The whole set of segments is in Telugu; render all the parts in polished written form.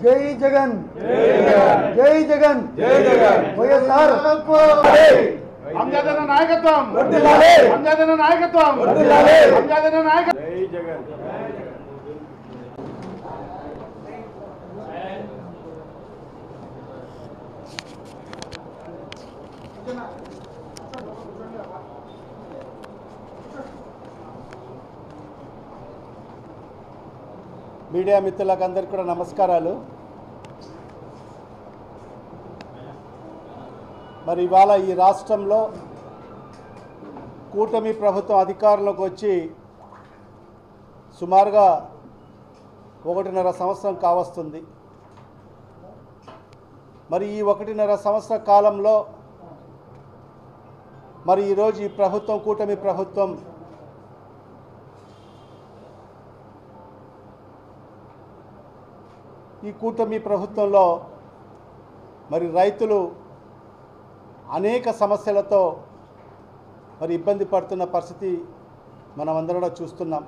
జై జగన్ జై జగన్ జై జగన్ వైఎస్ఆర్ అంజదన నాయకత్వం అంజదన నాయకత్వం అంజదన నాయకత్వం జై జగన్ మీడియా మిత్రులకు అందరికీ కూడా నమస్కారాలు. మరి ఇవాళ ఈ రాష్ట్రంలో కూటమి ప్రభుత్వం అధికారంలోకి వచ్చి సుమారుగా 1.5 సంవత్సరం కావస్తుంది. మరి ఈ 1.5 సంవత్సర కాలంలో మరి ఈరోజు ఈ ప్రభుత్వం కూటమి ప్రభుత్వం ఈ కూటమి ప్రభుత్వంలో మరి రైతులు అనేక సమస్యలతో మరి ఇబ్బంది పడుతున్న పరిస్థితి మనమందరం కూడా చూస్తున్నాం.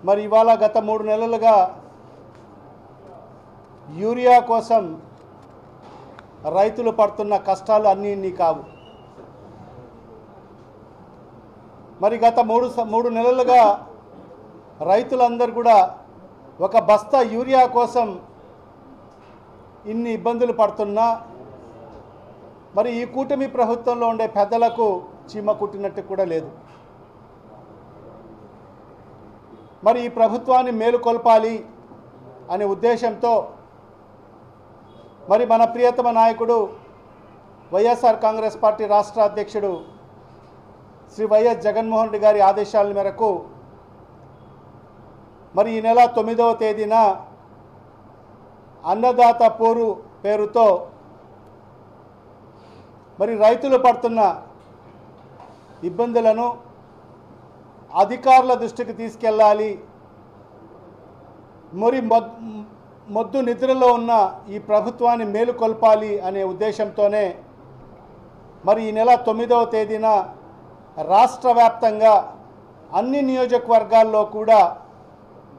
మరి ఇవాళ గత 3 నెలలుగా యూరియా కోసం రైతులు పడుతున్న కష్టాలు అన్నీ ఇన్ని కావు. మరి గత 3 నెలలుగా రైతులందరూ కూడా ఒక బస్తా యూరియా కోసం ఇన్ని ఇబ్బందులు పడుతున్నా మరి ఈ కూటమి ప్రభుత్వంలో ఉండే పెద్దలకు చీమ కుట్టినట్టు కూడా లేదు. మరి ఈ ప్రభుత్వాన్ని మేలుకొల్పాలి అనే ఉద్దేశంతో మరి మన ప్రియతమ నాయకుడు వైఎస్ఆర్ కాంగ్రెస్ పార్టీ రాష్ట్ర అధ్యక్షుడు శ్రీ వైఎస్ జగన్మోహన్ రెడ్డి గారి ఆదేశాల మేరకు మరి ఈ నెల 9వ తేదీన అన్నదాత పోరు పేరుతో మరి రైతులు పడుతున్న ఇబ్బందులను అధికారుల దృష్టికి తీసుకెళ్ళాలి, మరి మొద్దు నిద్రలో ఉన్న ఈ ప్రభుత్వాన్ని మేలుకొల్పాలి అనే ఉద్దేశంతోనే మరి ఈ నెల 9వ తేదీన రాష్ట్ర వ్యాప్తంగా అన్ని నియోజకవర్గాల్లో కూడా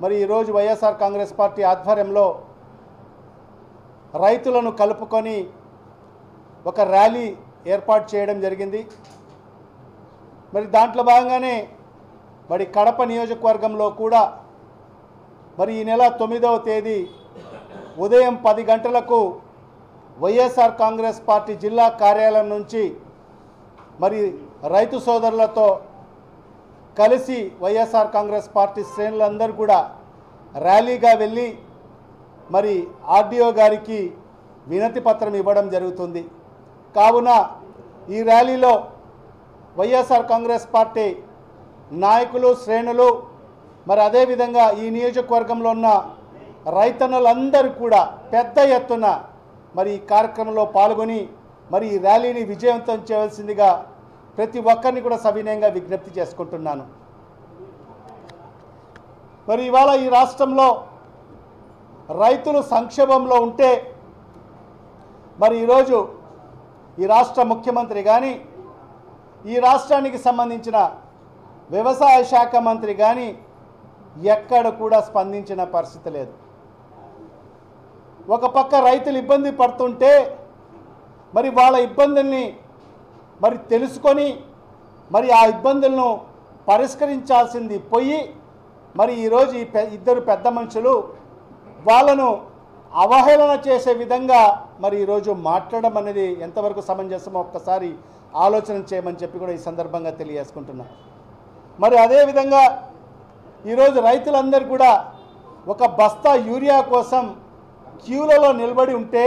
మరి ఈరోజు వైఎస్ఆర్ కాంగ్రెస్ పార్టీ ఆధ్వర్యంలో రైతులను కలుపుకొని ఒక ర్యాలీ ఏర్పాటు చేయడం జరిగింది. మరి దాంట్లో భాగంగానే మరి కడప నియోజకవర్గంలో కూడా మరి ఈ నెల 9వ తేదీ ఉదయం 10 గంటలకు వైఎస్ఆర్ కాంగ్రెస్ పార్టీ జిల్లా కార్యాలయం నుంచి మరి రైతు సోదరులతో కలిసి వైఎస్ఆర్ కాంగ్రెస్ పార్టీ శ్రేణులందరూ కూడా ర్యాలీగా వెళ్ళి మరి ఆర్డీఓ గారికి వినతి పత్రం ఇవ్వడం జరుగుతుంది. కావున ఈ ర్యాలీలో వైఎస్ఆర్ కాంగ్రెస్ పార్టీ నాయకులు శ్రేణులు మరి అదేవిధంగా ఈ నియోజకవర్గంలో ఉన్న రైతన్నలందరూ కూడా పెద్ద ఎత్తున మరి ఈ కార్యక్రమంలో పాల్గొని మరి ఈ ర్యాలీని విజయవంతం చేయవలసిందిగా ప్రతి ఒక్కరిని కూడా సవినయంగా విజ్ఞప్తి చేసుకుంటున్నాను. మరి ఇవాళ ఈ రాష్ట్రంలో రైతులు సంక్షోభంలో ఉంటే మరి ఈరోజు ఈ రాష్ట్ర ముఖ్యమంత్రి కానీ ఈ రాష్ట్రానికి సంబంధించిన వ్యవసాయ శాఖ మంత్రి కానీ ఎక్కడ కూడా స్పందించిన పరిస్థితి లేదు. ఒక పక్క రైతులు ఇబ్బంది పడుతుంటే మరి వాళ్ళ ఇబ్బందుల్ని మరి తెలుసుకొని మరి ఆ ఇబ్బందులను పరిష్కరించాల్సింది పోయి మరి ఈరోజు ఈ ఇద్దరు పెద్ద మనుషులు వాళ్ళను అవహేళన చేసే విధంగా మరి ఈరోజు మాట్లాడడం అనేది ఎంతవరకు సమంజసమో ఒక్కసారి ఆలోచన చేయమని చెప్పి కూడా ఈ సందర్భంగా తెలియజేసుకుంటున్నా. మరి అదేవిధంగా ఈరోజు రైతులందరూ కూడా ఒక బస్తా యూరియా కోసం క్యూలలో నిలబడి ఉంటే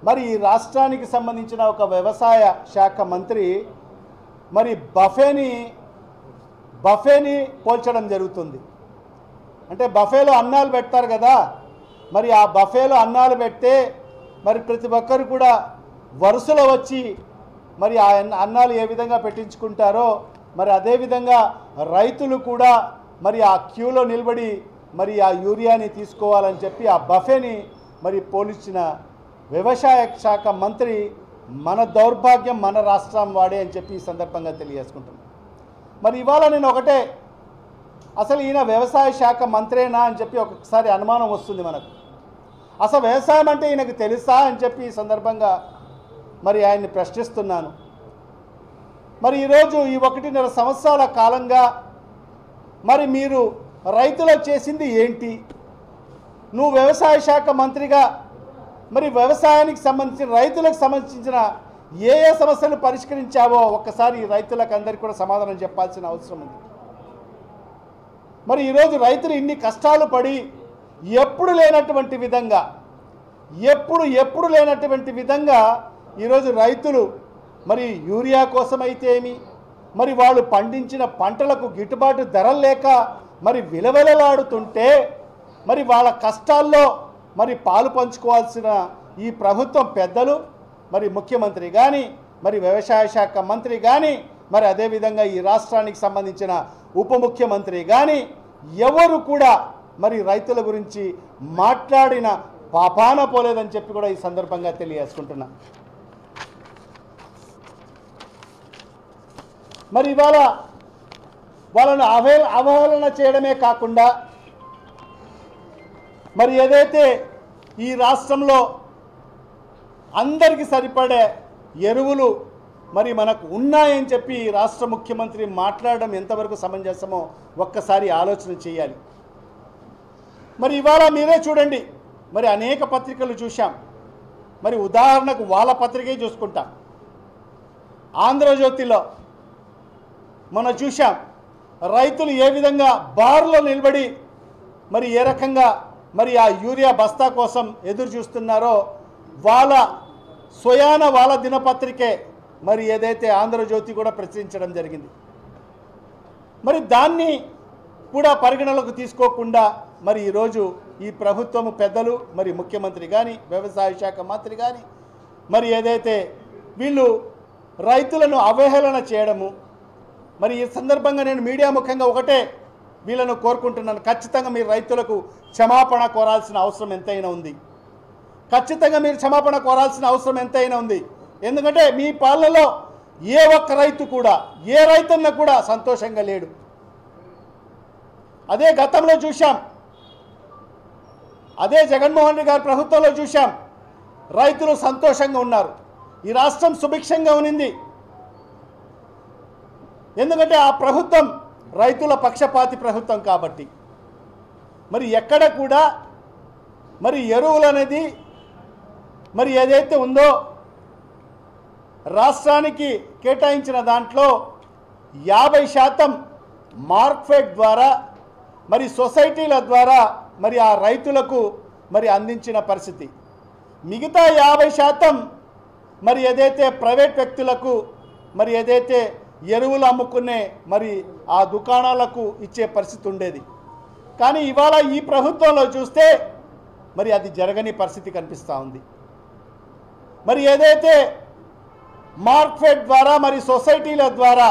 మరి ఈ రాష్ట్రానికి సంబంధించిన ఒక వ్యవసాయ శాఖ మంత్రి మరి బఫేని పోల్చడం జరుగుతుంది. అంటే బఫేలో అన్నాలు పెడతారు కదా, మరి ఆ బఫేలో అన్నాలు పెడితే మరి ప్రతి ఒక్కరు కూడా వరుసలో వచ్చి మరి ఆ అన్నాలు ఏ విధంగా పెట్టించుకుంటారో మరి అదేవిధంగా రైతులు కూడా మరి ఆ క్యూలో నిలబడి మరి ఆ యూరియాని తీసుకోవాలని చెప్పి ఆ బఫేని మరి పోల్చిన వ్యవసాయ శాఖ మంత్రి మన దౌర్భాగ్యం మన రాష్ట్రం వాడే అని చెప్పి ఈ సందర్భంగా తెలియజేసుకుంటున్నాను. మరి ఇవాళ నేను ఒకటే, అసలు ఈయన వ్యవసాయ శాఖ మంత్రేనా అని చెప్పి ఒకసారి అనుమానం వస్తుంది మనకు. అసలు వ్యవసాయం అంటే ఈయనకు తెలుసా అని చెప్పి ఈ సందర్భంగా మరి ఆయన్ని ప్రశ్నిస్తున్నాను. మరి ఈరోజు ఈ 1.5 సంవత్సరాల కాలంగా మరి మీరు రైతులకు చేసింది ఏంటి? నువ్వు వ్యవసాయ శాఖ మంత్రిగా మరి వ్యవసాయానికి సంబంధించిన రైతులకు సంబంధించిన ఏ సమస్యలు పరిష్కరించావో ఒక్కసారి రైతులకు అందరికీ కూడా సమాధానం చెప్పాల్సిన అవసరం ఉంది. మరి ఈరోజు రైతులు ఇన్ని కష్టాలు పడి ఎప్పుడు లేనటువంటి విధంగా ఈరోజు రైతులు మరి యూరియా కోసమైతే ఏమి, మరి వాళ్ళు పండించిన పంటలకు గిట్టుబాటు ధరలు లేక మరి విలవిలలాడుతుంటే మరి వాళ్ళ కష్టాల్లో మరి పాలు పంచుకోవాల్సిన ఈ ప్రభుత్వం పెద్దలు, మరి ముఖ్యమంత్రి కానీ, మరి వ్యవసాయ శాఖ మంత్రి కానీ, మరి అదేవిధంగా ఈ రాష్ట్రానికి సంబంధించిన ఉప ముఖ్యమంత్రి కానీ ఎవరు కూడా మరి రైతుల గురించి మాట్లాడిన పాపాన పోలేదని చెప్పి కూడా ఈ సందర్భంగా తెలియజేసుకుంటున్నా. మరి ఇవాళ వాళ్ళను అవహేళన చేయడమే కాకుండా మరి ఏదైతే ఈ రాష్ట్రంలో అందరికీ సరిపడే ఎరువులు మరి మనకు ఉన్నాయని చెప్పి రాష్ట్ర ముఖ్యమంత్రి మాట్లాడడం ఎంతవరకు సమంజసమో ఒక్కసారి ఆలోచన చేయాలి. మరి ఇవాళ మీరే చూడండి, మరి అనేక పత్రికలు చూశాం. మరి ఉదాహరణకు వాళ్ళ పత్రికే చూసుకుంటాం. ఆంధ్రజ్యోతిలో మనం చూశాం రైతులు ఏ విధంగా బార్లో నిలబడి మరి ఏ రకంగా మరి ఆ యూరియా బస్తా కోసం ఎదురు చూస్తున్నారో వాళ్ళ స్వయాన వాళ్ళ దినపత్రికే మరి ఏదైతే ఆంధ్రజ్యోతి కూడా ప్రచురించడం జరిగింది. మరి దాన్ని కూడా పరిగణలోకి తీసుకోకుండా మరి ఈరోజు ఈ ప్రభుత్వము పెద్దలు, మరి ముఖ్యమంత్రి కానీ, వ్యవసాయ శాఖ మంత్రి కానీ మరి ఏదైతే వీళ్ళు రైతులను అవహేళన చేయడము, మరి ఈ సందర్భంగా నేను మీడియా ముఖంగా ఒకటే వీళ్ళను కోరుకుంటున్నాను, ఖచ్చితంగా మీరు రైతులకు క్షమాపణ కోరాల్సిన అవసరం ఎంతైనా ఉంది. ఖచ్చితంగా మీరు క్షమాపణ కోరాల్సిన అవసరం ఎంతైనా ఉంది. ఎందుకంటే మీ పాలనలో ఏ ఒక్క రైతు కూడా, ఏ రైతన్న కూడా సంతోషంగా లేడు. అదే గతంలో చూశాం, అదే జగన్మోహన్ రెడ్డి గారి ప్రభుత్వంలో చూశాం, రైతులు సంతోషంగా ఉన్నారు. ఈ రాష్ట్రం సుభిక్షంగా ఉన్నింది. ఎందుకంటే ఆ ప్రభుత్వం రైతుల పక్షపాతి ప్రభుత్వం కాబట్టి. మరి ఎక్కడ కూడా మరి ఎరువులు అనేది మరి ఏదైతే ఉందో రాష్ట్రానికి కేటాయించిన దాంట్లో 50% మార్కెట్ ద్వారా మరి సొసైటీల ద్వారా మరి ఆ రైతులకు మరి అందించిన పరిస్థితి. మిగతా 50% మరి ఏదైతే ప్రైవేట్ వ్యక్తులకు మరి ఏదైతే ఎరువులు అమ్ముకునే మరి ఆ దుకాణాలకు ఇచ్చే పరిస్థితి ఉండేది. కానీ ఇవాళ ఈ ప్రభుత్వంలో చూస్తే మరి అది జరగని పరిస్థితి కనిపిస్తూ ఉంది. మరి ఏదైతే మార్కెట్ ద్వారా మరి సొసైటీల ద్వారా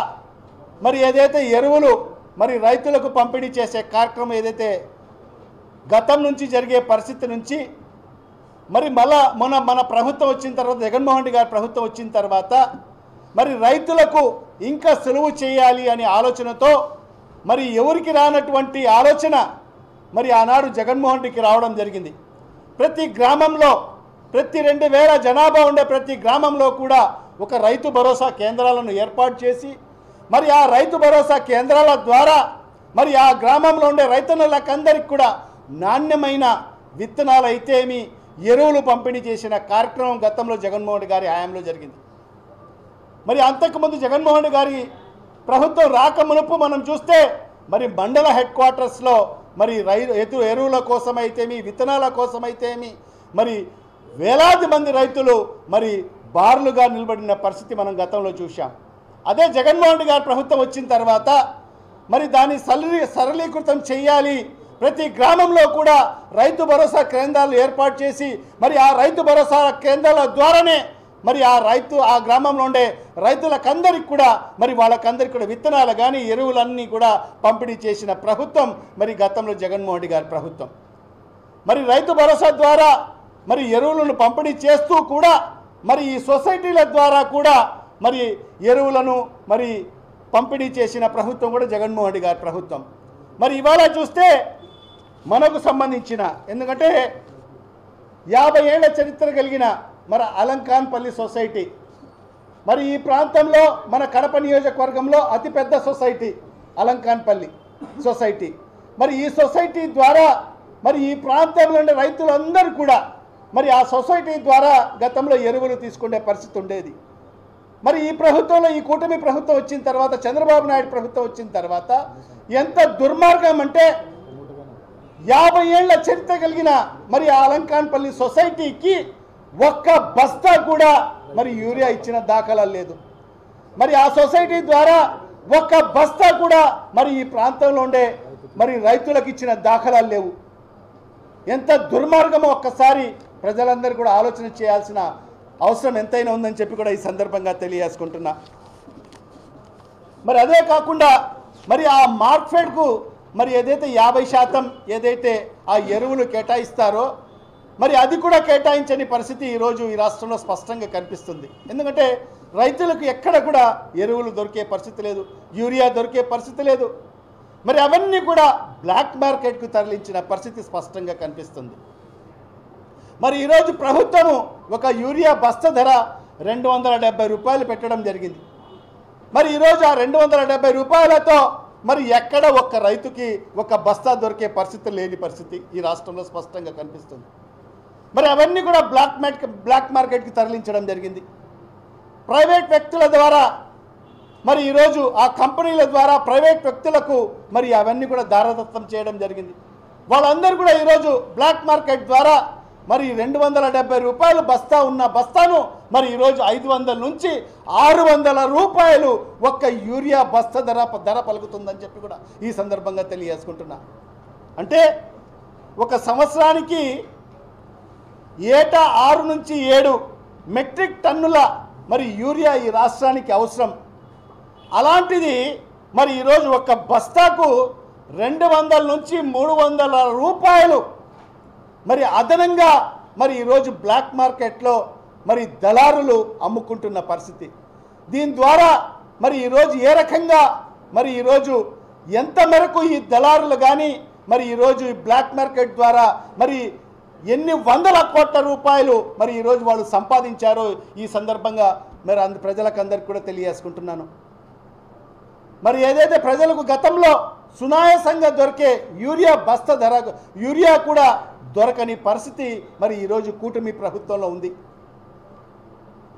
మరి ఏదైతే ఎరువులు మరి రైతులకు పంపిణీ చేసే కార్యక్రమం ఏదైతే గతం నుంచి జరిగే పరిస్థితి నుంచి మరి మన ప్రభుత్వం వచ్చిన తర్వాత, జగన్మోహన్ రెడ్డి గారి ప్రభుత్వం వచ్చిన తర్వాత మరి రైతులకు ఇంకా సులువు చేయాలి అనే ఆలోచనతో మరి ఎవరికి రానటువంటి ఆలోచన మరి ఆనాడు జగన్మోహన్ రెడ్డికి రావడం జరిగింది. ప్రతి గ్రామంలో, ప్రతి 2000 జనాభా ఉండే ప్రతి గ్రామంలో కూడా ఒక రైతు భరోసా కేంద్రాలను ఏర్పాటు చేసి మరి ఆ రైతు భరోసా కేంద్రాల ద్వారా మరి ఆ గ్రామంలో ఉండే రైతన్నలకందరికీ కూడా నాణ్యమైన విత్తనాలు అయితేమి ఎరువులు పంపిణీ చేసిన కార్యక్రమం గతంలో జగన్మోహన్ రెడ్డి గారి హయాంలో జరిగింది. మరి అంతకుముందు జగన్మోహన్ రెడ్డి గారి ప్రభుత్వం రాకమునుపు మనం చూస్తే మరి మండల హెడ్ క్వార్టర్స్లో మరి ఎరువుల కోసమైతేమి, విత్తనాల కోసమైతేమి, మరి వేలాది మంది రైతులు మరి బారులుగా నిలబడిన పరిస్థితి మనం గతంలో చూశాం. అదే జగన్మోహన్ రెడ్డి గారి ప్రభుత్వం వచ్చిన తర్వాత మరి దాన్ని సరళీకృతం చేయాలి, ప్రతి గ్రామంలో కూడా రైతు భరోసా కేంద్రాలు ఏర్పాటు చేసి మరి ఆ రైతు భరోసా కేంద్రాల ద్వారానే మరి ఆ గ్రామంలో ఉండే రైతులకందరికి కూడా మరి వాళ్ళకందరికి కూడా విత్తనాలు కానీ ఎరువులన్నీ కూడా పంపిణీ చేసిన ప్రభుత్వం మరి గతంలో జగన్మోహన్ రెడ్డి గారి ప్రభుత్వం. మరి రైతు భరోసా ద్వారా మరి ఎరువులను పంపిణీ చేస్తూ కూడా మరి ఈ సొసైటీల ద్వారా కూడా మరి ఎరువులను మరి పంపిణీ చేసిన ప్రభుత్వం కూడా జగన్మోహన్ రెడ్డి గారి ప్రభుత్వం. మరి ఇవాళ చూస్తే మనకు సంబంధించిన, ఎందుకంటే 50 ఏళ్ల చరిత్ర కలిగిన మన అలంకాన్పల్లి సొసైటీ, మరి ఈ ప్రాంతంలో మన కడప నియోజకవర్గంలో అతిపెద్ద సొసైటీ అలంకాన్పల్లి సొసైటీ. మరి ఈ సొసైటీ ద్వారా మరి ఈ ప్రాంతంలో ఉండే రైతులందరూ కూడా మరి ఆ సొసైటీ ద్వారా గతంలో ఎరువులు తీసుకునే పరిస్థితి ఉండేది. మరి ఈ ప్రభుత్వంలో, ఈ కూటమి ప్రభుత్వం వచ్చిన తర్వాత, చంద్రబాబు నాయుడు ప్రభుత్వం వచ్చిన తర్వాత ఎంత దుర్మార్గం అంటే 50 ఏళ్ల చరిత్ర కలిగిన మరి ఆ అలంకాన్పల్లి సొసైటీకి ఒక్క బస్తా కూడా మరి యూరియా ఇచ్చిన దాఖలాలు లేదు. మరి ఆ సొసైటీ ద్వారా ఒక్క బస్తా కూడా మరి ఈ ప్రాంతంలో ఉండే మరి రైతులకు ఇచ్చిన దాఖలాలు లేవు. ఎంత దుర్మార్గమో ఒక్కసారి ప్రజలందరూ కూడా ఆలోచన చేయాల్సిన అవసరం ఎంతైనా ఉందని చెప్పి కూడా ఈ సందర్భంగా తెలియజేసుకుంటున్నా. మరి అదే కాకుండా మరి ఆ మార్కెట్కు మరి ఏదైతే 50% ఏదైతే ఆ ఎరువులు కేటాయిస్తారో మరి అది కూడా కేటాయించని పరిస్థితి ఈరోజు ఈ రాష్ట్రంలో స్పష్టంగా కనిపిస్తుంది. ఎందుకంటే రైతులకు ఎక్కడ కూడా ఎరువులు దొరికే పరిస్థితి లేదు, యూరియా దొరికే పరిస్థితి లేదు. మరి అవన్నీ కూడా బ్లాక్ మార్కెట్కు తరలించిన పరిస్థితి స్పష్టంగా కనిపిస్తుంది. మరి ఈరోజు ప్రభుత్వము ఒక యూరియా బస్తా ధర 270 రూపాయలు పెట్టడం జరిగింది. మరి ఈరోజు ఆ 270 రూపాయలతో మరి ఎక్కడ ఒక్క రైతుకి ఒక బస్తా దొరికే పరిస్థితి లేని పరిస్థితి ఈ రాష్ట్రంలో స్పష్టంగా కనిపిస్తుంది. మరి అవన్నీ కూడా బ్లాక్ మార్కెట్కి తరలించడం జరిగింది. ప్రైవేట్ వ్యక్తుల ద్వారా మరి ఈరోజు ఆ కంపెనీల ద్వారా ప్రైవేట్ వ్యక్తులకు మరి అవన్నీ కూడా దారదత్తం చేయడం జరిగింది. వాళ్ళందరూ కూడా ఈరోజు బ్లాక్ మార్కెట్ ద్వారా మరి 270 రూపాయలు బస్తా ఉన్న బస్తాను మరి ఈరోజు 500 నుంచి 600 రూపాయలు ఒక్క యూరియా బస్తా ధర పలుకుతుందని చెప్పి కూడా ఈ సందర్భంగా తెలియజేసుకుంటున్నా. అంటే ఒక సంవత్సరానికి ఏటా 6 నుంచి 7 మెట్రిక్ టన్నుల మరి యూరియా ఈ రాష్ట్రానికి అవసరం. అలాంటిది మరి ఈరోజు ఒక బస్తాకు 200 నుంచి 300 రూపాయలు మరి అదనంగా మరి ఈరోజు బ్లాక్ మార్కెట్లో మరి దళారులు అమ్ముకుంటున్న పరిస్థితి. దీని ద్వారా మరి ఈరోజు ఏ రకంగా మరి ఈరోజు ఎంత మేరకు ఈ దళారులు కానీ మరి ఈరోజు ఈ బ్లాక్ మార్కెట్ ద్వారా మరి ఎన్ని వందల కోట్ల రూపాయలు మరి ఈరోజు వాళ్ళు సంపాదించారో ఈ సందర్భంగా మరి ప్రజలకందరికీ కూడా తెలియజేసుకుంటున్నాను. మరి ఏదైతే ప్రజలకు గతంలో సునాయాసంగా దొరికే యూరియా బస్తా ధర యూరియా కూడా దొరకని పరిస్థితి మరి ఈరోజు కూటమి ప్రభుత్వంలో ఉంది.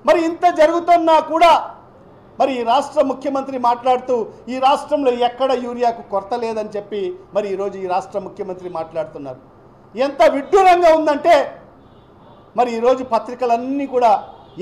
మరి ఇంత జరుగుతున్నా కూడా మరి ఈ రాష్ట్ర ముఖ్యమంత్రి మాట్లాడుతూ ఈ రాష్ట్రంలో ఎక్కడ యూరియాకు కొరత లేదని చెప్పి మరి ఈరోజు ఈ రాష్ట్ర ముఖ్యమంత్రి మాట్లాడుతున్నారు. ఎంత విడ్డూరంగా ఉందంటే మరి ఈరోజు పత్రికలన్నీ కూడా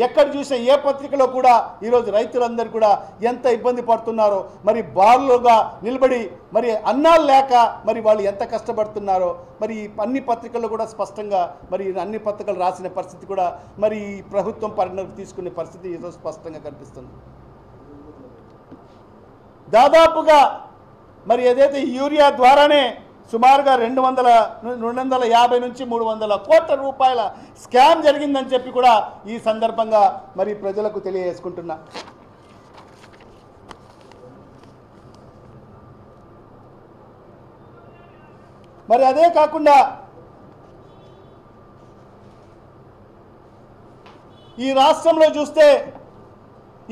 ఎక్కడ చూసినా ఏ పత్రికలో కూడా ఈరోజు రైతులందరూ కూడా ఎంత ఇబ్బంది పడుతున్నారో, మరి బార్లుగా నిలబడి మరి అన్నాలు లేక మరి వాళ్ళు ఎంత కష్టపడుతున్నారో మరి అన్ని పత్రికల్లో కూడా స్పష్టంగా మరి అన్ని పత్రికలు రాసిన పరిస్థితి కూడా మరి ఈ ప్రభుత్వం పరిణతి తీసుకునే పరిస్థితి ఈరోజు స్పష్టంగా కనిపిస్తుంది. దాదాపుగా మరి ఏదైతే యూరియా ద్వారానే సుమారుగా 250 నుంచి 300 కోట్ల రూపాయల స్కామ్ జరిగిందని చెప్పి కూడా ఈ సందర్భంగా మరి ప్రజలకు తెలియజేసుకుంటున్నా. మరి అదే కాకుండా ఈ రాష్ట్రంలో చూస్తే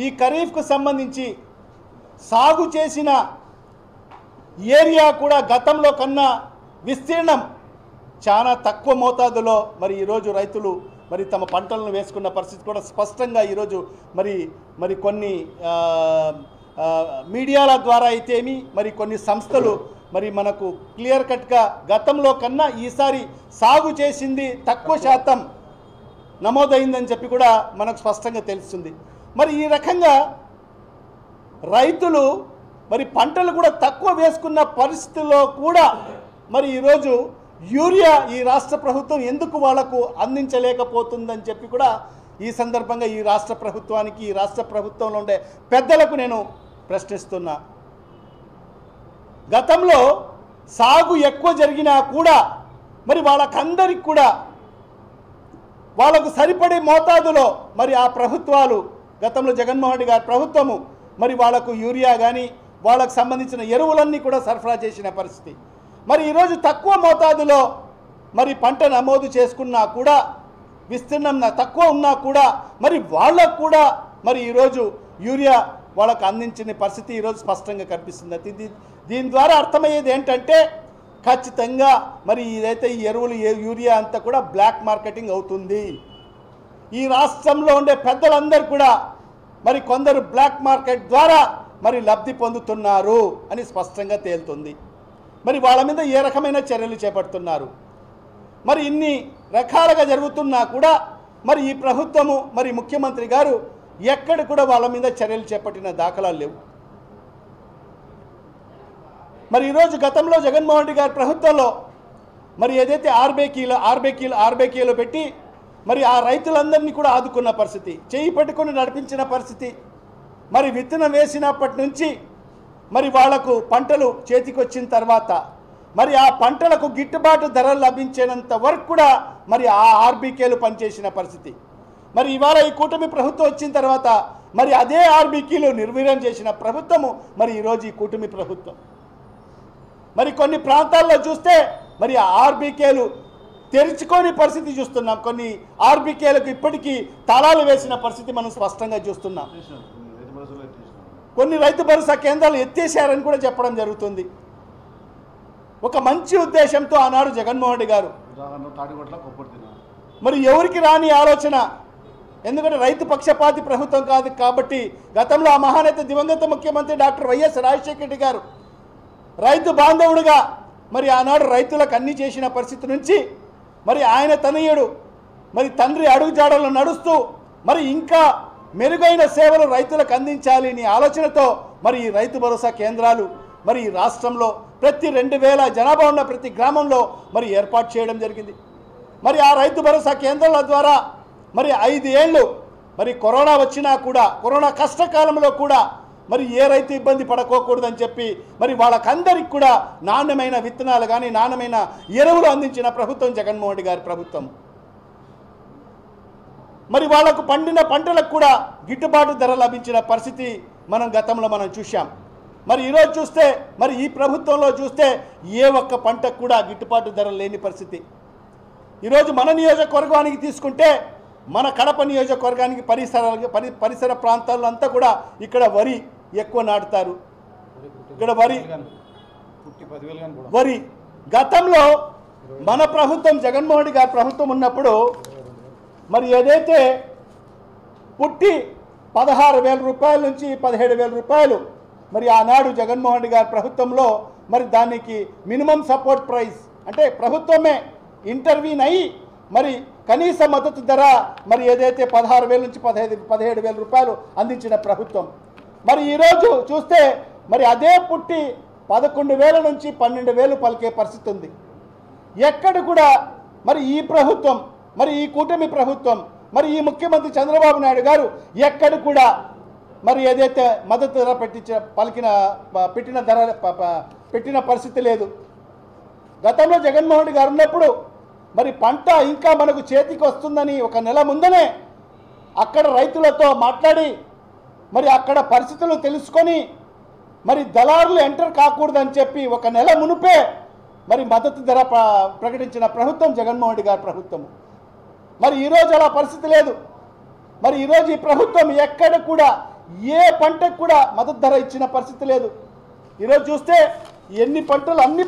ఈ ఖరీఫ్కు సంబంధించి సాగు చేసిన ఏరియా కూడా గతంలో కన్నా విస్తీర్ణం చాలా తక్కువ మోతాదులో మరి ఈరోజు రైతులు మరి తమ పంటలను వేసుకున్న పరిస్థితి కూడా స్పష్టంగా ఈరోజు మరి కొన్ని మీడియాల ద్వారా అయితేమి మరి కొన్ని సంస్థలు మరి మనకు క్లియర్ కట్గా గతంలో కన్నా ఈసారి సాగు చేసింది తక్కువ శాతం నమోదైందని చెప్పి కూడా మనకు స్పష్టంగా తెలుస్తుంది. మరి ఈ రకంగా రైతులు మరి పంటలు కూడా తక్కువ వేసుకున్న పరిస్థితుల్లో కూడా మరి ఈరోజు యూరియా ఈ రాష్ట్ర ప్రభుత్వం ఎందుకు వాళ్లకు అందించలేకపోతుందని చెప్పి కూడా ఈ సందర్భంగా ఈ రాష్ట్ర ప్రభుత్వానికి, ఈ రాష్ట్ర ప్రభుత్వంలో ఉండే పెద్దలకు నేను ప్రశ్నిస్తున్నా. గతంలో సాగు ఎక్కువ జరిగినా కూడా మరి వాళ్ళకందరికి కూడా వాళ్ళకు సరిపడే మోతాదులో మరి ఆ ప్రభుత్వాలు, గతంలో జగన్మోహన్ రెడ్డి గారి ప్రభుత్వము మరి వాళ్ళకు యూరియా కానీ వాళ్ళకు సంబంధించిన ఎరువులన్నీ కూడా సరఫరా చేసిన పరిస్థితి. మరి ఈరోజు తక్కువ మోతాదులో మరి పంట నమోదు చేసుకున్నా కూడా, విస్తీర్ణం తక్కువ ఉన్నా కూడా మరి వాళ్ళకు కూడా మరి ఈరోజు యూరియా వాళ్ళకు అందించిన పరిస్థితి ఈరోజు స్పష్టంగా కనిపిస్తుంది. దీని ద్వారా అర్థమయ్యేది ఏంటంటే ఖచ్చితంగా మరి ఇదైతే ఈ ఎరువులు యూరియా అంతా కూడా బ్లాక్ మార్కెటింగ్ అవుతుంది. ఈ రాష్ట్రంలో ఉండే పెద్దలందరూ కూడా మరి కొందరు బ్లాక్ మార్కెట్ ద్వారా మరి లబ్ధి పొందుతున్నారు అని స్పష్టంగా తేలుతుంది. మరి వాళ్ళ మీద ఏ రకమైన చర్యలు చేపడుతున్నారు? మరి ఇన్ని రకాలుగా జరుగుతున్నా కూడా మరి ఈ ప్రభుత్వము మరి ముఖ్యమంత్రి గారు ఎక్కడ కూడా వాళ్ళ మీద చర్యలు చేపట్టిన దాఖలాలు లేవు. మరి ఈరోజు గతంలో జగన్మోహన్ రెడ్డి గారి ప్రభుత్వంలో మరి ఏదైతే ఆర్బేకీలో పెట్టి మరి ఆ రైతులందరినీ కూడా ఆదుకున్న పరిస్థితి, చేయి పట్టుకొని నడిపించిన పరిస్థితి, మరి విత్తనం వేసినప్పటి నుంచి మరి వాళ్లకు పంటలు చేతికి వచ్చిన తర్వాత మరి ఆ పంటలకు గిట్టుబాటు ధరలు లభించేంత వరకు కూడా మరి ఆ ఆర్బీకేలు పనిచేసిన పరిస్థితి. మరి ఇవాళ ఈ కూటమి ప్రభుత్వం వచ్చిన తర్వాత మరి అదే ఆర్బీకేలు నిర్వీర్యం చేసిన ప్రభుత్వము మరి ఈరోజు ఈ కూటమి ప్రభుత్వం. మరి కొన్ని ప్రాంతాల్లో చూస్తే మరి ఆర్బీకేలు తెరుచుకోని పరిస్థితి చూస్తున్నాం. కొన్ని ఆర్బీకేలకు ఇప్పటికీ తాళాలు వేసిన పరిస్థితి మనం స్పష్టంగా చూస్తున్నాం. కొన్ని రైతు భరోసా కేంద్రాలు ఎత్తేసారని కూడా చెప్పడం జరుగుతుంది. ఒక మంచి ఉద్దేశంతో ఆనాడు జగన్మోహన్ రెడ్డి గారు మరి ఎవరికి రాని ఆలోచన, ఎందుకంటే రైతు పక్షపాతి ప్రభుత్వం కాదు కాబట్టి గతంలో ఆ మహానేత దివంగత ముఖ్యమంత్రి డాక్టర్ వైఎస్ రాజశేఖర రెడ్డి గారు రైతు బాంధవుడుగా మరి ఆనాడు రైతులకు అన్ని చేసిన పరిస్థితి నుంచి మరి ఆయన తనయుడు మరి తండ్రి అడుగుజాడల్లో నడుస్తూ మరి ఇంకా మెరుగైన సేవలు రైతులకు అందించాలి అనే ఆలోచనతో మరి ఈ రైతు భరోసా కేంద్రాలు మరి ఈ రాష్ట్రంలో ప్రతి 2000 జనాభా ఉన్న ప్రతి గ్రామంలో మరి ఏర్పాటు చేయడం జరిగింది. మరి ఆ రైతు భరోసా కేంద్రాల ద్వారా మరి 5 ఏళ్ళు మరి కరోనా వచ్చినా కూడా, కరోనా కష్టకాలంలో కూడా మరి ఏ రైతు ఇబ్బంది పడకోకూడదని చెప్పి మరి వాళ్ళకందరికి కూడా నాణ్యమైన విత్తనాలు కానీ నాణ్యమైన ఎరువులు అందించిన ప్రభుత్వం జగన్మోహన్ రెడ్డి గారి ప్రభుత్వం. మరి వాళ్లకు పండిన పంటలకు కూడా గిట్టుబాటు ధర లభించిన పరిస్థితి మనం గతంలో మనం చూశాం. మరి ఈరోజు చూస్తే మరి ఈ ప్రభుత్వంలో చూస్తే ఏ ఒక్క పంటకు కూడా గిట్టుబాటు ధర లేని పరిస్థితి. ఈరోజు మన నియోజకవర్గానికి తీసుకుంటే మన కడప నియోజకవర్గానికి పరిసర ప్రాంతాల్లో అంతా కూడా ఇక్కడ వరి ఎక్కువ నాటుతారు. ఇక్కడ వరి గతంలో మన ప్రభుత్వం జగన్మోహన్ రెడ్డి గారి ప్రభుత్వం ఉన్నప్పుడు మరి ఏదైతే పుట్టి 16,000 రూపాయల నుంచి 17,000 రూపాయలు మరి ఆనాడు జగన్మోహన్ రెడ్డి గారి ప్రభుత్వంలో మరి దానికి మినిమం సపోర్ట్ ప్రైస్ అంటే ప్రభుత్వమే ఇంటర్వ్యూన్ అయ్యి మరి కనీస మద్దతు ధర మరి ఏదైతే 16,000 నుంచి 17,000 రూపాయలు అందించిన ప్రభుత్వం. మరి ఈరోజు చూస్తే మరి అదే పుట్టి 11,000 నుంచి 12,000 పలికే పరిస్థితి ఉంది. ఎక్కడ కూడా మరి ఈ ప్రభుత్వం మరి ఈ కూటమి ప్రభుత్వం మరి ఈ ముఖ్యమంత్రి చంద్రబాబు నాయుడు గారు ఎక్కడ కూడా మరి ఏదైతే మద్దతు ధర పెట్టిన పరిస్థితి లేదు. గతంలో జగన్మోహన్ రెడ్డి గారు ఉన్నప్పుడు మరి పంట ఇంకా మనకు చేతికి వస్తుందని ఒక నెల ముందనే అక్కడ రైతులతో మాట్లాడి మరి అక్కడ పరిస్థితులు తెలుసుకొని మరి దళారులు ఎంటర్ కాకూడదని చెప్పి ఒక నెల మునుపే మరి మద్దతు ధర ప్రకటించిన ప్రభుత్వం జగన్మోహన్ రెడ్డి గారి ప్రభుత్వం. మరి ఈరోజు అలా పరిస్థితి లేదు. మరి ఈరోజు ఈ ప్రభుత్వం ఎక్కడ కూడా ఏ పంటకు కూడా మద్దతు ధర ఇచ్చిన పరిస్థితి లేదు. ఈరోజు చూస్తే అన్ని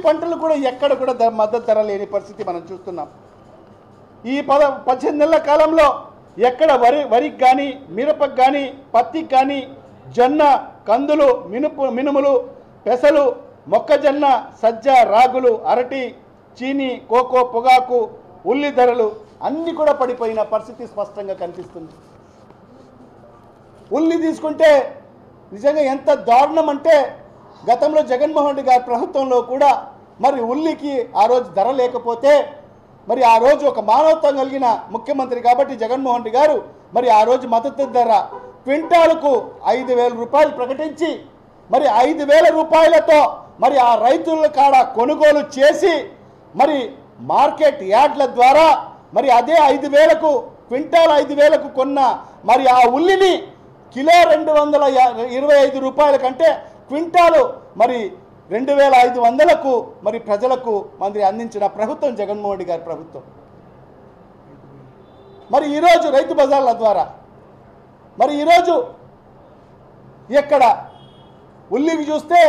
పంటలు కూడా ఎక్కడ కూడా మద్దతు ధర లేని పరిస్థితి మనం చూస్తున్నాం. ఈ 18 నెలల కాలంలో ఎక్కడ వరికి కానీ మిరపకు కానీ పత్తికి కానీ జొన్న కందులు మినుములు పెసలు మొక్కజొన్న సజ్జ రాగులు అరటి చీని కోకో పొగాకు ఉల్లి ధరలు అన్నీ కూడా పడిపోయిన పరిస్థితి స్పష్టంగా కనిపిస్తుంది. ఉల్లి తీసుకుంటే నిజంగా ఎంత దారుణం అంటే గతంలో జగన్మోహన్ రెడ్డి గారి ప్రభుత్వంలో కూడా మరి ఉల్లికి ఆ రోజు ధర లేకపోతే మరి ఆ రోజు ఒక మానవత్వం కలిగిన ముఖ్యమంత్రి కాబట్టి జగన్మోహన్ రెడ్డి గారు మరి ఆ రోజు మద్దతు ధర క్వింటాలకు 5,000 రూపాయలు ప్రకటించి మరి 5,000 రూపాయలతో మరి ఆ రైతుల కాడ కొనుగోలు చేసి మరి మార్కెట్ యార్డ్ల ద్వారా మరి అదే 5,000కు క్వింటాల్ 5,000కు కొన్న మరి ఆ ఉల్లిని కిలో 225 రూపాయల కంటే క్వింటాలు మరి 2,500కు మరి ప్రజలకు మరి అందించిన ప్రభుత్వం జగన్మోహన్ రెడ్డి గారి ప్రభుత్వం. మరి ఈరోజు రైతు బజార్ల ద్వారా మరి ఈరోజు ఎక్కడ ఉల్లికి చూస్తే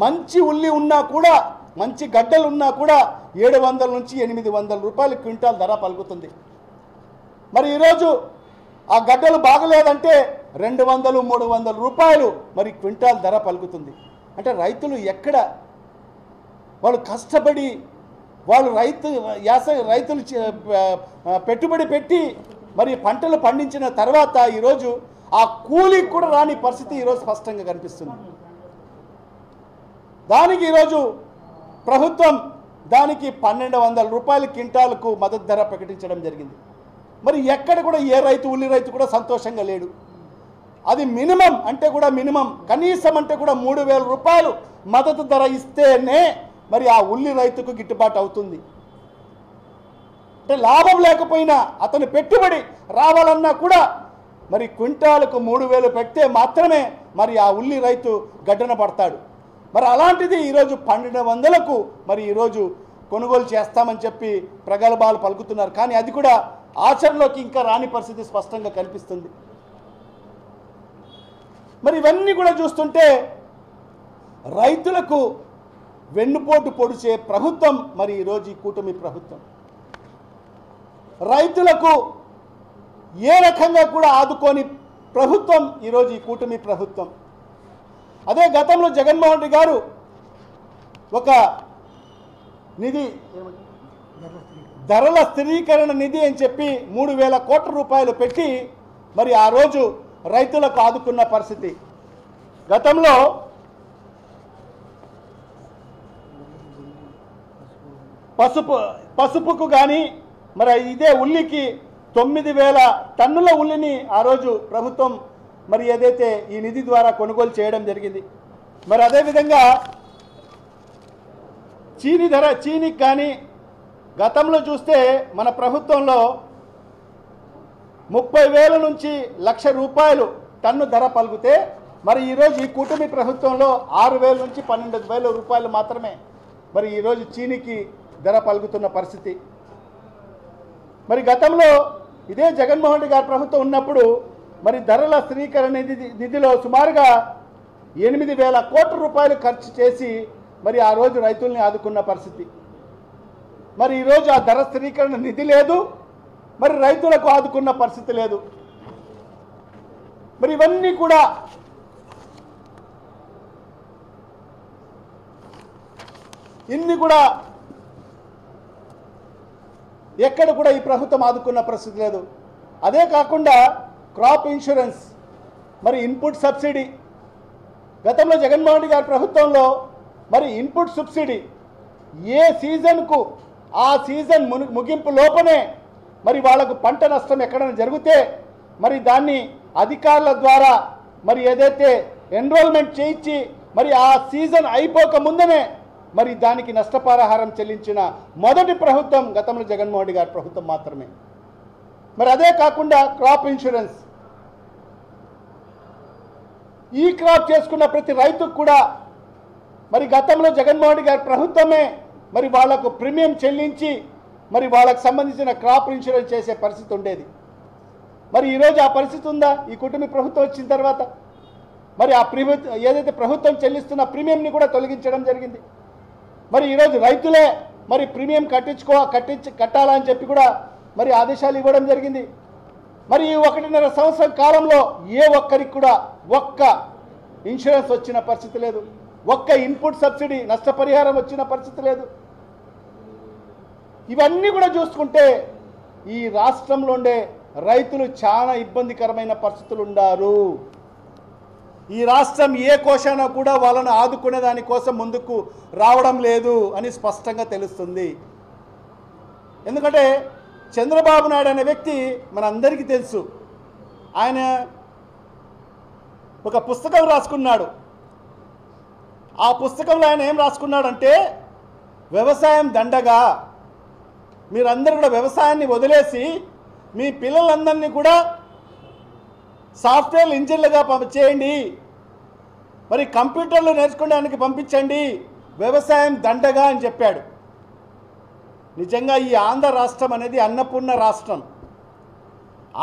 మంచి ఉల్లి ఉన్నా కూడా మంచి గడ్డలు ఉన్నా కూడా 700 నుంచి 800 రూపాయలు క్వింటాల్ ధర పలుకుతుంది. మరి ఈరోజు ఆ గడ్డలు బాగలేదంటే 200-300 రూపాయలు మరి క్వింటాల్ ధర పలుకుతుంది. అంటే రైతులు ఎక్కడ వాళ్ళు కష్టపడి వాళ్ళు రైతులు పెట్టుబడి పెట్టి మరి పంటలు పండించిన తర్వాత ఈరోజు ఆ కూలికి కూడా రాని పరిస్థితి ఈరోజు స్పష్టంగా కనిపిస్తుంది. దానికి ఈరోజు ప్రభుత్వం దానికి 1,200 రూపాయల క్వింటాలకు మద్దతు ధర ప్రకటించడం జరిగింది. మరి ఎక్కడ కూడా ఏ రైతు ఉల్లి రైతు కూడా సంతోషంగా లేడు. అది మినిమం అంటే కూడా మినిమం కనీసం అంటే కూడా 3,000 రూపాయలు మద్దతు ధర ఇస్తేనే మరి ఆ ఉల్లి రైతుకు గిట్టుబాటు అవుతుంది. అంటే లాభం లేకపోయినా అతని పెట్టుబడి రావాలన్నా కూడా మరి క్వింటాలకు 3,000 పెడితే మాత్రమే మరి ఆ ఉల్లి రైతు గడ్డన పడతాడు. మరి అలాంటిది ఈరోజు 1,200కు మరి ఈరోజు కొనుగోలు చేస్తామని చెప్పి ప్రగల్భాలు పలుకుతున్నారు. కానీ అది కూడా ఆచరణలోకి ఇంకా రాని పరిస్థితి స్పష్టంగా కనిపిస్తుంది. మరి ఇవన్నీ కూడా చూస్తుంటే రైతులకు వెన్నుపోటు పొడిచే ప్రభుత్వం మరి ఈరోజు ఈ కూటమి ప్రభుత్వం. రైతులకు ఏ రకంగా కూడా ఆదుకోని ప్రభుత్వం ఈరోజు ఈ కూటమి ప్రభుత్వం. అదే గతంలో జగన్మోహన్ రెడ్డి గారు ఒక నిధి ధరల స్థిరీకరణ నిధి అని చెప్పి 3,000 కోట్ల రూపాయలు పెట్టి మరి ఆ రోజు రైతులకు ఆదుకున్న పరిస్థితి. గతంలో పసుపుకు కానీ మరి ఇదే ఉల్లికి 9,000 టన్నుల ఉల్లిని ఆ రోజు ప్రభుత్వం మరి ఏదైతే ఈ నిధి ద్వారా కొనుగోలు చేయడం జరిగింది. మరి అదేవిధంగా చీనికి కానీ గతంలో చూస్తే మన ప్రభుత్వంలో 30,000 నుంచి 1,00,000 రూపాయలు టన్ను ధర పలుకుతే మరి ఈరోజు ఈ కూటమి ప్రభుత్వంలో 6,000 నుంచి 12,000 రూపాయలు మాత్రమే మరి ఈరోజు చీనికి ధర పలుకుతున్న పరిస్థితి. మరి గతంలో ఇదే జగన్మోహన్ రెడ్డి గారి ప్రభుత్వం ఉన్నప్పుడు మరి ధరల స్థిరీకరణ నిధిలో సుమారుగా 8,000 కోట్ల రూపాయలు ఖర్చు చేసి మరి ఆ రోజు రైతుల్ని ఆదుకున్న పరిస్థితి. మరి ఈరోజు ఆ ధర స్థిరీకరణ నిధి లేదు, మరి రైతులకు ఆదుకున్న పరిస్థితి లేదు. మరి ఇవన్నీ కూడా ఇన్ని కూడా ఎక్కడ కూడా ఈ ప్రభుత్వం ఆదుకున్న పరిస్థితి లేదు. అదే కాకుండా క్రాప్ ఇన్సూరెన్స్ మరి ఇన్పుట్ సబ్సిడీ గతంలో జగన్మోహన్ రెడ్డి గారి ప్రభుత్వంలో మరి ఇన్పుట్ సబ్సిడీ ఏ సీజన్కు ఆ సీజన్ ముగింపు లోపనే మరి వాళ్ళకు పంట నష్టం ఎక్కడైనా జరిగితే మరి దాన్ని అధికారుల ద్వారా మరి ఏదైతే ఎన్రోల్మెంట్ చేయించి మరి ఆ సీజన్ అయిపోక ముందనే మరి దానికి నష్టపరిహారం చెల్లించిన మొదటి ప్రభుత్వం గతంలో జగన్మోహన్ రెడ్డి గారి ప్రభుత్వం మాత్రమే. మరి అదే కాకుండా క్రాప్ ఇన్సూరెన్స్ ఈ క్రాప్ చేసుకున్న ప్రతి రైతుకు కూడా మరి గతంలో జగన్మోహన్ రెడ్డి గారి ప్రభుత్వమే మరి వాళ్లకు ప్రీమియం చెల్లించి మరి వాళ్ళకు సంబంధించిన క్రాప్ ఇన్సూరెన్స్ చేసే పరిస్థితి ఉండేది. మరి ఈరోజు ఆ పరిస్థితి ఉందా? ఈ కుటుంబ ప్రభుత్వం వచ్చిన తర్వాత మరి ఆ ఏదైతే ప్రభుత్వం చెల్లిస్తున్న ప్రీమియంని కూడా తొలగించడం జరిగింది. మరి ఈరోజు రైతులే మరి ప్రీమియం కట్టాలని చెప్పి కూడా మరి ఆదేశాలు ఇవ్వడం జరిగింది. మరి ఈ 1.5 సంవత్సరం కాలంలో ఏ ఒక్కరికి కూడా ఒక్క ఇన్సూరెన్స్ వచ్చిన పరిస్థితి లేదు, ఒక్క ఇన్పుట్ సబ్సిడీ నష్టపరిహారం వచ్చిన పరిస్థితి లేదు. ఇవన్నీ కూడా చూసుకుంటే ఈ రాష్ట్రంలో ఉండే రైతులు చాలా ఇబ్బందికరమైన పరిస్థితులు ఉన్నారు. ఈ రాష్ట్రం ఏ కోశాన కూడా వాళ్ళను ఆదుకునే దానికోసం ముందుకు రావడం లేదు అని స్పష్టంగా తెలుస్తుంది. ఎందుకంటే చంద్రబాబు నాయుడు అనే వ్యక్తి మనందరికీ తెలుసు. ఆయన ఒక పుస్తకం రాసుకున్నాడు. ఆ పుస్తకంలో ఆయన ఏం రాసుకున్నాడంటే, వ్యవసాయం దండగా, మీరందరూ కూడా వ్యవసాయాన్ని వదిలేసి మీ పిల్లలందరినీ కూడా సాఫ్ట్వేర్ ఇంజనీర్లుగా చేయండి, మరి కంప్యూటర్లు నేర్చుకోవడానికి పంపించండి, వ్యవసాయం దండగా అని చెప్పాడు. నిజంగా ఈ ఆంధ్ర రాష్ట్రం అనేది అన్నపూర్ణ రాష్ట్రం.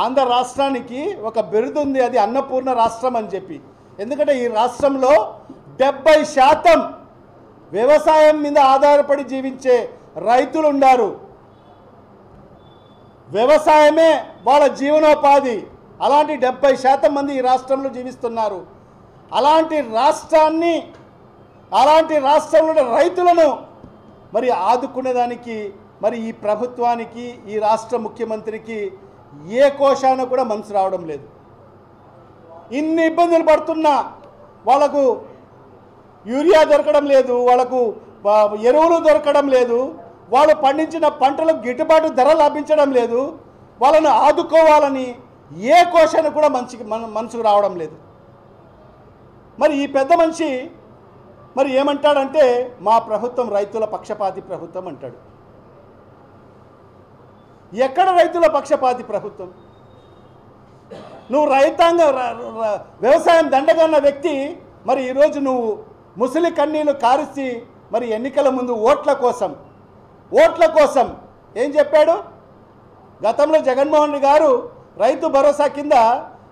ఆంధ్ర రాష్ట్రానికి ఒక బిరుదు ఉంది, అది అన్నపూర్ణ రాష్ట్రం అని చెప్పి. ఎందుకంటే ఈ రాష్ట్రంలో 70% వ్యవసాయం మీద ఆధారపడి జీవించే రైతులు ఉన్నారు. వ్యవసాయమే వాళ్ళ జీవనోపాధి. అలాంటి 70% మంది ఈ రాష్ట్రంలో జీవిస్తున్నారు. అలాంటి రాష్ట్రంలో రైతులను మరి ఆదుకునేదానికి మరి ఈ ప్రభుత్వానికి, ఈ రాష్ట్ర ముఖ్యమంత్రికి ఏ కోశాన కూడా మనసు రావడం లేదు. ఇన్ని ఇబ్బందులు పడుతున్నా వాళ్ళకు యూరియా దొరకడం లేదు, వాళ్ళకు ఎరువులు దొరకడం లేదు, వాళ్ళు పండించిన పంటలకు గిట్టుబాటు ధర లభించడం లేదు. వాళ్ళను ఆదుకోవాలని ఏ కోశాన కూడా మనసుకు రావడం లేదు. మరి ఈ పెద్ద మనిషి మరి ఏమంటాడంటే, మా ప్రభుత్వం రైతుల పక్షపాతి ప్రభుత్వం అంటాడు. ఎక్కడ రైతుల పక్షపాతి ప్రభుత్వం? నువ్వు వ్యవసాయం దండగన్న వ్యక్తి మరి ఈరోజు నువ్వు ముసలి కన్నీళ్లు కారిసి మరి ఎన్నికల ముందు ఓట్ల కోసం ఏం చెప్పాడు? గతంలో జగన్మోహన్ రెడ్డి గారు రైతు భరోసా కింద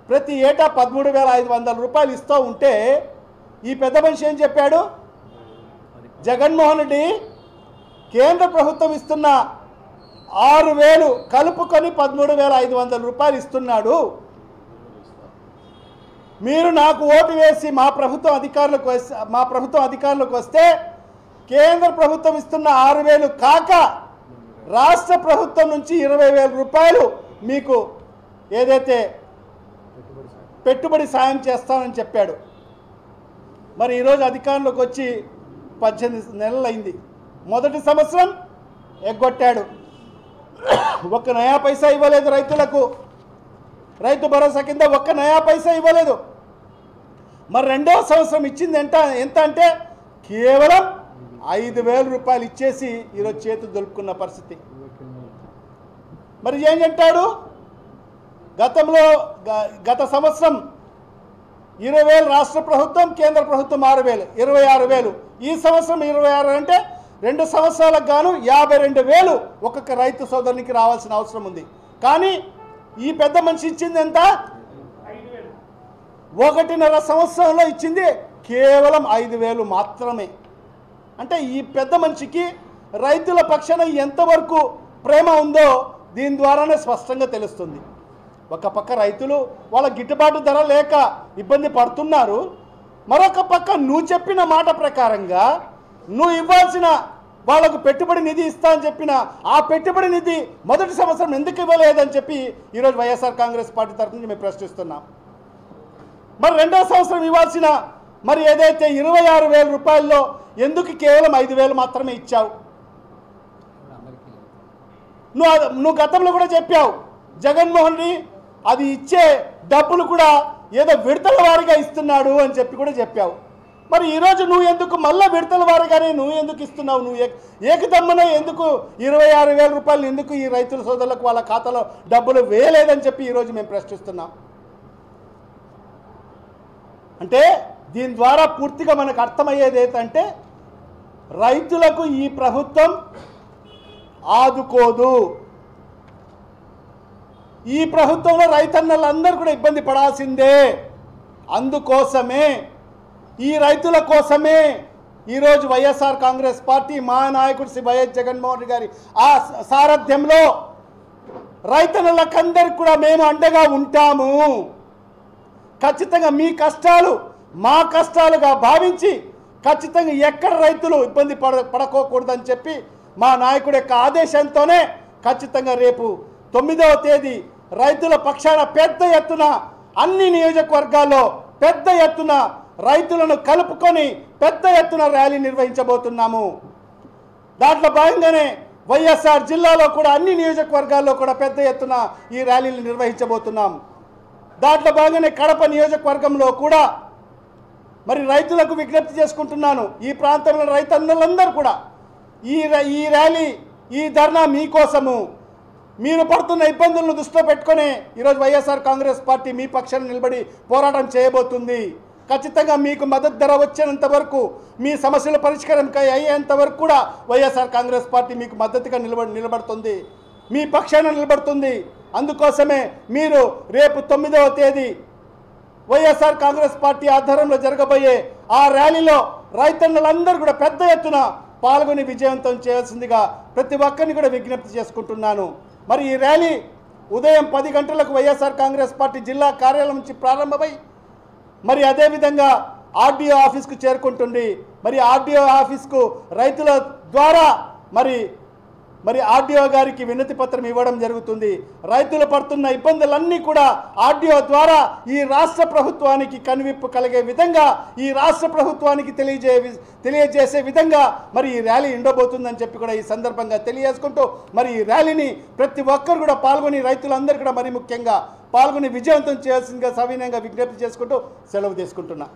ప్రతి ఏటా 13,500 రూపాయలు ఇస్తూ ఉంటే ఈ పెద్ద మనిషి ఏం చెప్పాడు? జగన్మోహన్ రెడ్డి కేంద్ర ప్రభుత్వం ఇస్తున్న 6,000 కలుపుకొని 13,500 రూపాయలు ఇస్తున్నాడు. మీరు నాకు ఓటు వేసి మా ప్రభుత్వం అధికారంలోకి వస్తే కేంద్ర ప్రభుత్వం ఇస్తున్న 6,000 కాక రాష్ట్ర ప్రభుత్వం నుంచి 20,000 రూపాయలు మీకు ఏదైతే పెట్టుబడి సాయం చేస్తానని చెప్పాడు. మరి ఈరోజు అధికారంలోకి వచ్చి 18 నెలలు అయింది. మొదటి సంవత్సరం ఎగ్గొట్టాడు. 1 నయా పైసా ఇవ్వలేదు రైతులకు. రైతు భరోసా కింద 1 నయా పైసా ఇవ్వలేదు. మరి రెండవ సంవత్సరం ఇచ్చింది ఎంత అంటే కేవలం 5,000 రూపాయలు ఇచ్చేసి ఈరోజు చేతులు దులుపుకున్న పరిస్థితి. మరి ఏం అంటాడు? గత సంవత్సరం 20,000 రాష్ట్ర ప్రభుత్వం, కేంద్ర ప్రభుత్వం 6,000, 26,000. ఈ సంవత్సరం 26 అంటే 2 సంవత్సరాలకు గాను 52,000 ఒక్కొక్క రైతు సోదరునికి రావాల్సిన అవసరం ఉంది. కానీ ఈ పెద్ద మనిషి ఇచ్చింది ఎంత? 1.5 సంవత్సరంలో ఇచ్చింది కేవలం 5,000 మాత్రమే. అంటే ఈ పెద్ద మనిషికి రైతుల పక్షాన ఎంతవరకు ప్రేమ ఉందో దీని ద్వారానే స్పష్టంగా తెలుస్తుంది. ఒక పక్క రైతులు వాళ్ళ గిట్టుబాటు ధర లేక ఇబ్బంది పడుతున్నారు. మరొక పక్క నువ్వు చెప్పిన మాట ప్రకారంగా నువ్వు ఇవ్వాల్సిన వాళ్ళకు పెట్టుబడి నిధి ఇస్తా అని చెప్పిన ఆ పెట్టుబడి నిధి మొదటి సంవత్సరం ఎందుకు ఇవ్వలేదని చెప్పి ఈరోజు వైఎస్ఆర్ కాంగ్రెస్ పార్టీ తరఫు నుంచి మేము ప్రశ్నిస్తున్నాం. మరి రెండవ సంవత్సరం ఇవ్వాల్సిన మరి ఏదైతే 26,000 రూపాయల్లో ఎందుకు కేవలం 5,000 మాత్రమే ఇచ్చావు? నువ్వు గతంలో కూడా చెప్పావు, జగన్మోహన్ రెడ్డి అది ఇచ్చే డబ్బులు కూడా ఏదో విడతల వారీగా ఇస్తున్నాడు అని చెప్పి కూడా చెప్పావు. మరి ఈరోజు నువ్వు ఎందుకు మళ్ళీ విడతల వారీగానే నువ్వు ఎందుకు ఇస్తున్నావు? నువ్వు ఏకదమ్మన ఎందుకు 26,000 రూపాయలు ఎందుకు ఈ రైతుల సోదరులకు వాళ్ళ ఖాతాలో డబ్బులు వేయలేదని చెప్పి ఈరోజు మేము ప్రశ్నిస్తున్నాం. అంటే దీని ద్వారా పూర్తిగా మనకు అర్థమయ్యేది ఏంటంటే రైతులకు ఈ ప్రభుత్వం ఆదుకోదు. ఈ ప్రభుత్వంలో రైతన్నలందరూ కూడా ఇబ్బంది పడాల్సిందే. అందుకోసమే ఈ రైతుల కోసమే ఈరోజు వైఎస్ఆర్ కాంగ్రెస్ పార్టీ మా నాయకుడు శ్రీ వైఎస్ జగన్మోహన్ రెడ్డి గారి ఆ సారథ్యంలో రైతన్నలకందరికి కూడా మేము అండగా ఉంటాము. ఖచ్చితంగా మీ కష్టాలు మా కష్టాలుగా భావించి ఖచ్చితంగా ఎక్కడ రైతులు ఇబ్బంది పడకోకూడదని చెప్పి మా నాయకుడి యొక్క ఆదేశంతోనే ఖచ్చితంగా రేపు 9వ తేదీ రైతుల పక్షాన పెద్ద ఎత్తున అన్ని నియోజకవర్గాల్లో పెద్ద ఎత్తున రైతులను కలుపుకొని పెద్ద ఎత్తున ర్యాలీ నిర్వహించబోతున్నాము. దాంట్లో భాగంగానే వైఎస్ఆర్ జిల్లాలో కూడా అన్ని నియోజకవర్గాల్లో కూడా పెద్ద ఎత్తున ఈ ర్యాలీలు నిర్వహించబోతున్నాం. దాంట్లో భాగంగానే కడప నియోజకవర్గంలో కూడా మరి రైతులకు విజ్ఞప్తి చేసుకుంటున్నాను. ఈ ప్రాంతంలో రైతన్నలందరూ కూడా ఈ ర్యాలీ ఈ ధర్నా మీకోసము. మీరు పడుతున్న ఇబ్బందులను దృష్టిలో పెట్టుకొని ఈరోజు వైఎస్ఆర్ కాంగ్రెస్ పార్టీ మీ పక్షాన నిలబడి పోరాటం చేయబోతుంది. ఖచ్చితంగా మీకు మద్దతు ధర వచ్చేంత వరకు మీ సమస్యల పరిష్కారం అయ్యేంత వరకు కూడా వైఎస్ఆర్ కాంగ్రెస్ పార్టీ మీకు మద్దతుగా నిలబడుతుంది, మీ పక్షాన నిలబడుతుంది. అందుకోసమే మీరు రేపు 9వ తేదీ వైఎస్ఆర్ కాంగ్రెస్ పార్టీ ఆధ్వర్యంలో జరగబోయే ఆ ర్యాలీలో రైతన్నలందరూ కూడా పెద్ద ఎత్తున పాల్గొని విజయవంతం చేయాల్సిందిగా ప్రతి ఒక్కరిని కూడా విజ్ఞప్తి చేసుకుంటున్నాను. మరి ఈ ర్యాలీ ఉదయం 10 గంటలకు వైఎస్ఆర్ కాంగ్రెస్ పార్టీ జిల్లా కార్యాలయం నుంచి ప్రారంభమై మరి అదేవిధంగా ఆర్డీఓ ఆఫీస్కు చేరుకుంటుంది. మరి ఆర్డీఓ ఆఫీస్కు రైతుల ద్వారా మరి ఆర్డీఓ గారికి వినతి పత్రం ఇవ్వడం జరుగుతుంది. రైతులు పడుతున్న ఇబ్బందులన్నీ కూడా ఆర్డీఓ ద్వారా ఈ రాష్ట్ర ప్రభుత్వానికి కనువిప్పు కలిగే విధంగా ఈ రాష్ట్ర ప్రభుత్వానికి తెలియజేసే విధంగా మరి ఈ ర్యాలీ ఉండబోతుందని చెప్పి కూడా ఈ సందర్భంగా తెలియజేసుకుంటూ మరి ఈ ర్యాలీని ప్రతి ఒక్కరు కూడా పాల్గొని రైతులందరూ కూడా మరి ముఖ్యంగా పాల్గొని విజయవంతం చేయాల్సిందిగా సవినయంగా విజ్ఞప్తి చేసుకుంటూ సెలవు తీసుకుంటున్నా.